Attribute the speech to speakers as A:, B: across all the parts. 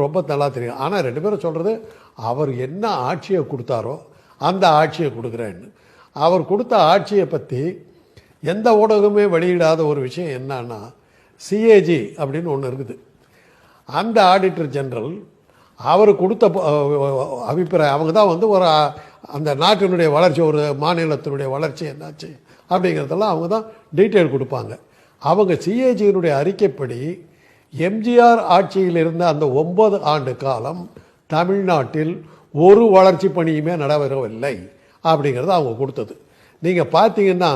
A: ரொம்ப நல்லா தெரியும். ஆனால் 2 பேரும் சொல்கிறது, அவர் என்ன ஆட்சியை கொடுத்தாரோ அந்த ஆட்சியை கொடுக்குறேன்னு. அவர் கொடுத்த ஆட்சியை பற்றி எந்த ஊடகமே வெளியிடாத ஒரு விஷயம் என்னன்னா, சிஏஜி அப்படின்னு ஒன்று இருக்குது. அந்த ஆடிட்டர் ஜெனரல் அவர் கொடுத்த அபிப்பிராயம், அவங்க தான் வந்து ஒரு அந்த நாட்டினுடைய வளர்ச்சி, ஒரு மாநிலத்தினுடைய வளர்ச்சி என்னாச்சு அப்படிங்கிறதெல்லாம் அவங்க தான் டீட்டெயில் கொடுப்பாங்க. அவங்க சிஏஜியினுடைய அறிக்கைப்படி எம்ஜிஆர் ஆட்சியில் இருந்த அந்த 9 ஆண்டு காலம் தமிழ்நாட்டில் ஒரு வளர்ச்சி பணியுமே நடைபெறவில்லை அப்படிங்கிறது அவங்க கொடுத்தது. நீங்கள் பார்த்தீங்கன்னா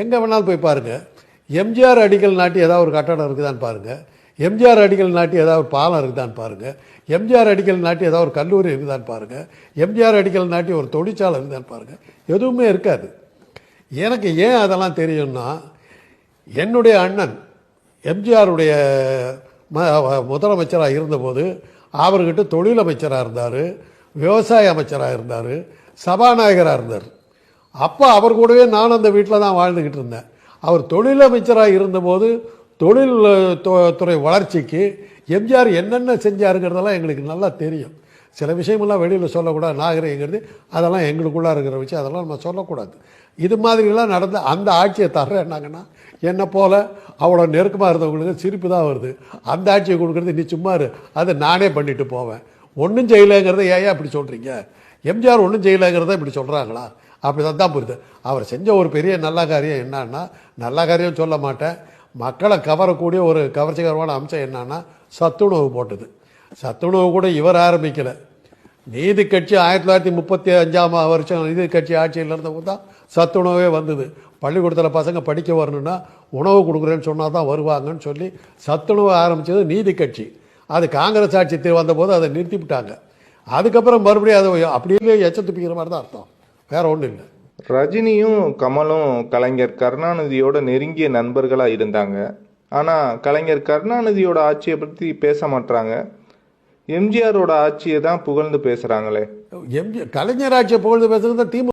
A: எங்கே வேணாலும் போய் பாருங்கள், எம்ஜிஆர் அடிக்கல் நாட்டி ஏதாவது ஒரு கட்டடம் இருக்குதான்னு பாருங்கள், எம்ஜிஆர் அடிக்கல் நாட்டி ஏதாவது ஒரு பாலம் இருக்குதான்னு பாருங்கள், எம்ஜிஆர் அடிக்கல் நாட்டி ஏதாவது ஒரு கல்லூரி இருக்குதான்னு பாருங்கள், எம்ஜிஆர் அடிக்கல் நாட்டி ஒரு தொழிற்சாலை இருக்குதான்னு பாருங்கள். எதுவுமே இருக்காது. எனக்கு ஏன் அதெல்லாம் தெரியும்னா, என்னுடைய அண்ணன் எம்ஜிஆருடைய முதலமைச்சராக இருந்தபோது அவர்கிட்ட தொழில் அமைச்சராக இருந்தார், விவசாய அமைச்சராக இருந்தார், சபாநாயகராக இருந்தார். அப்போ அவர் கூடவே நான் அந்த வீட்டில் தான் வாழ்ந்துக்கிட்டு இருந்தேன். அவர் தொழில் அமைச்சராக இருந்தபோது தொழில் துறை வளர்ச்சிக்கு எம்ஜிஆர் என்னென்ன செஞ்சாருங்கிறதெல்லாம் எங்களுக்கு நல்லா தெரியும். சில விஷயமெல்லாம் வெளியில் சொல்லக்கூடாது, நாகரிகங்கிறது அதெல்லாம் எங்களுக்குள்ளே இருக்கிற விஷயம், அதெல்லாம் நம்ம சொல்லக்கூடாது. இது மாதிரிலாம் நடந்த அந்த ஆட்சியை தர்றேன்னாங்கன்னா என்னை போல் அவ்வளோ நெருக்கமாக இருந்தவங்களுக்கு சிரிப்பு தான் வருது. அந்த ஆட்சியை கொடுக்குறது நீ சும்மா இரு, அதை நானே பண்ணிட்டு போவேன். ஒன்றும் செய்யலைங்கிறத ஏன் இப்படி சொல்கிறீங்க? எம்ஜிஆர் ஒன்றும் செய்யலைங்கிறத இப்படி சொல்கிறாங்களா? அப்படி தான் புரியுது. அவர் செஞ்ச ஒரு பெரிய நல்ல காரியம் என்னன்னா, நல்ல காரியம் சொல்ல மாட்டேன், மக்களை கவரக்கூடிய ஒரு கவர்ச்சிகரமான அம்சம் என்னன்னா, சத்துணவு போட்டது. சத்துணவு கூட இவர் ஆரம்பிக்கலை. நீதி கட்சி 1935ஆம் வருஷம் நீதி கட்சி ஆட்சியில் இருந்தவங்க தான் சத்துணவே வந்தது. பள்ளிக்கூடத்தில் பசங்க படிக்க வரணுன்னா உணவு கொடுக்குறேன்னு சொன்னால் தான் வருவாங்கன்னு சொல்லி சத்துணவு ஆரம்பித்தது நீதி கட்சி. அது காங்கிரஸ் ஆட்சி வந்தபோது அதை நிறுத்திவிட்டாங்க. அதுக்கப்புறம் மறுபடியும் அதை அப்படியே எச்சத்துப்பிக்கிற மாதிரி தான் அர்த்தம், வேற ஒன்றும் இல்லை.
B: ரஜினியும் கமலும் கலைஞர் கருணாநிதியோட நெருங்கிய நண்பர்களாக இருந்தாங்க. ஆனால் கலைஞர் கருணாநிதியோட ஆட்சியை பற்றி பேச மாட்டாங்க, எம்ஜிஆரோட ஆட்சியை தான் புகழ்ந்து பேசுகிறாங்களே.
A: கலைஞர் ஆட்சியை புகழ்ந்து பேசுகிறது திமுக